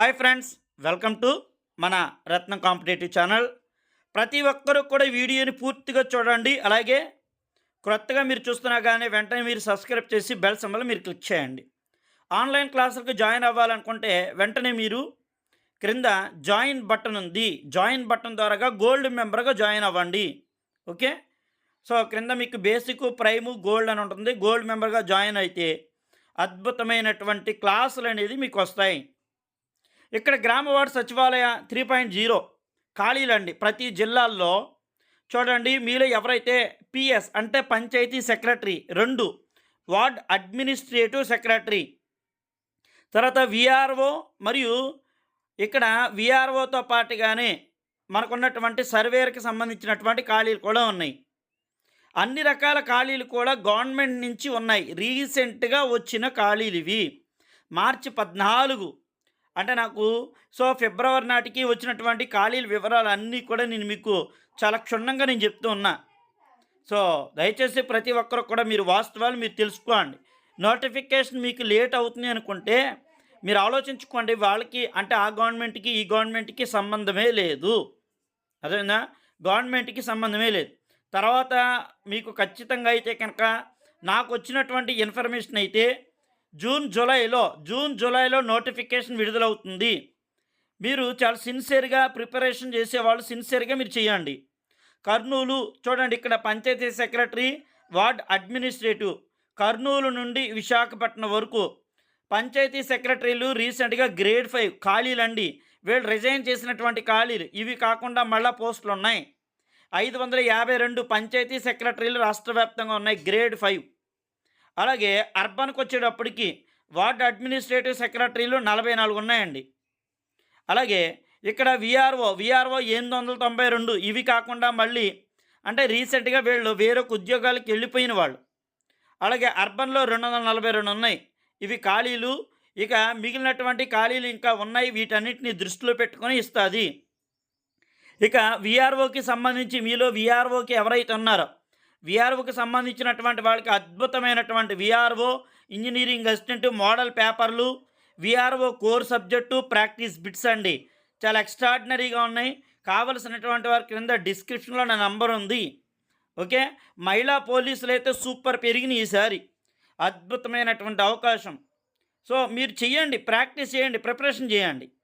Hi friends, welcome to మన రత్నం competitive channel. ప్రతి ఒక్కరూ కూడా ఈ వీడియోని పూర్తిగా చూడండి. అలాగే క్రొత్తగా మీరు చూస్తున్నా కానీ వెంటనే మీరు సబ్స్క్రైబ్ చేసి బెల్ సింబల్ మీరు క్లిక్ చేయండి. ఆన్లైన్ క్లాసులకు జాయిన్ అవ్వాలనుకుంటే వెంటనే మీరు క్రింద జాయిన్ బటన్ ఉంది. జాయిన్ బటన్ ద్వారాగా గోల్డ్ మెంబర్గా జాయిన్ అవ్వండి. ఓకే, సో క్రింద మీకు బేసిక్, ప్రైము, గోల్డ్ అని ఉంటుంది. గోల్డ్ మెంబర్గా జాయిన్ అయితే అద్భుతమైనటువంటి క్లాసులు అనేది మీకు వస్తాయి. ఇక్కడ గ్రామ వార్డు సచివాలయ 3.0 ఖాళీలండి. ప్రతి జిల్లాల్లో చూడండి, మీలో ఎవరైతే పిఎస్ అంటే panchayat secretary, 2 ward administrative secretary, తర్వాత విఆర్ఓ, మరియు ఇక్కడ విఆర్ఓతో పాటుగానే మనకున్నటువంటి సర్వేర్కి సంబంధించినటువంటి ఖాళీలు కూడా ఉన్నాయి. అన్ని రకాల ఖాళీలు కూడా గవర్నమెంట్ నుంచి ఉన్నాయి. రీసెంట్గా వచ్చిన ఖాళీలు ఇవి. మార్చి 14 అంటే నాకు ఫిబ్రవరి నాటికి వచ్చినటువంటి ఖాళీల వివరాలు అన్నీ కూడా నేను మీకు చాలా క్షుణ్ణంగా నేను చెప్తూ ఉన్నా. దయచేసి ప్రతి ఒక్కరు కూడా మీరు వాస్తవాలు మీరు తెలుసుకోండి. నోటిఫికేషన్ మీకు లేట్ అవుతుంది అనుకుంటే మీరు ఆలోచించుకోండి. వాళ్ళకి అంటే ఆ గవర్నమెంట్కి ఈ గవర్నమెంట్కి సంబంధమే లేదు. అదేనా, గవర్నమెంట్కి సంబంధమే లేదు. తర్వాత మీకు ఖచ్చితంగా అయితే కనుక నాకు వచ్చినటువంటి ఇన్ఫర్మేషన్ అయితే జూన్ జూలైలో నోటిఫికేషన్ విడుదలవుతుంది. మీరు చాలా సిన్సియర్గా ప్రిపరేషన్ చేసేవాళ్ళు సిన్సియర్గా మీరు చేయండి. కర్నూలు చూడండి, ఇక్కడ panchayat secretary, ward administrative, Kurnool నుండి విశాఖపట్నం వరకు పంచాయతీ సెక్రటరీలు రీసెంట్గా గ్రేడ్ 5 ఖాళీలండి. వీళ్ళు రిజైన్ చేసినటువంటి ఖాళీలు. ఇవి కాకుండా మళ్ళీ పోస్టులు ఉన్నాయి. 552 పంచాయతీ సెక్రటరీలు రాష్ట్ర వ్యాప్తంగా ఉన్నాయి, గ్రేడ్ 5. అలాగే అర్బన్కి వచ్చేటప్పటికి వార్డ్ అడ్మినిస్ట్రేటివ్ సెక్రటరీలు 44 ఉన్నాయండి. అలాగే ఇక్కడ విఆర్ఓ 892. ఇవి కాకుండా మళ్ళీ అంటే రీసెంట్గా వీళ్ళు వేరొక ఉద్యోగాలకు వెళ్ళిపోయిన వాళ్ళు. అలాగే అర్బన్లో 242 ఉన్నాయి. ఇవి ఖాళీలు. ఇక మిగిలినటువంటి ఖాళీలు ఇంకా ఉన్నాయి. వీటన్నిటిని దృష్టిలో పెట్టుకొని ఇస్తుంది. ఇక విఆర్ఓకి సంబంధించి మీలో విఆర్ఓకి ఎవరైతే ఉన్నారో విఆర్ఓకి సంబంధించినటువంటి వాళ్ళకి అద్భుతమైనటువంటి విఆర్ఓ ఇంజనీరింగ్ అసిస్టెంట్ మోడల్ పేపర్లు, VRO core subject, practice bits అండి. చాలా ఎక్స్ట్రాడినరీగా ఉన్నాయి. కావలసినటువంటి వారి క్రింద డిస్క్రిప్షన్లో నా నంబర్ ఉంది. ఓకే, మహిళా పోలీసులు అయితే సూపర్ పెరిగినాయి ఈసారి. అద్భుతమైనటువంటి అవకాశం. మీరు చేయండి, ప్రాక్టీస్ చేయండి, ప్రిపరేషన్ చేయండి.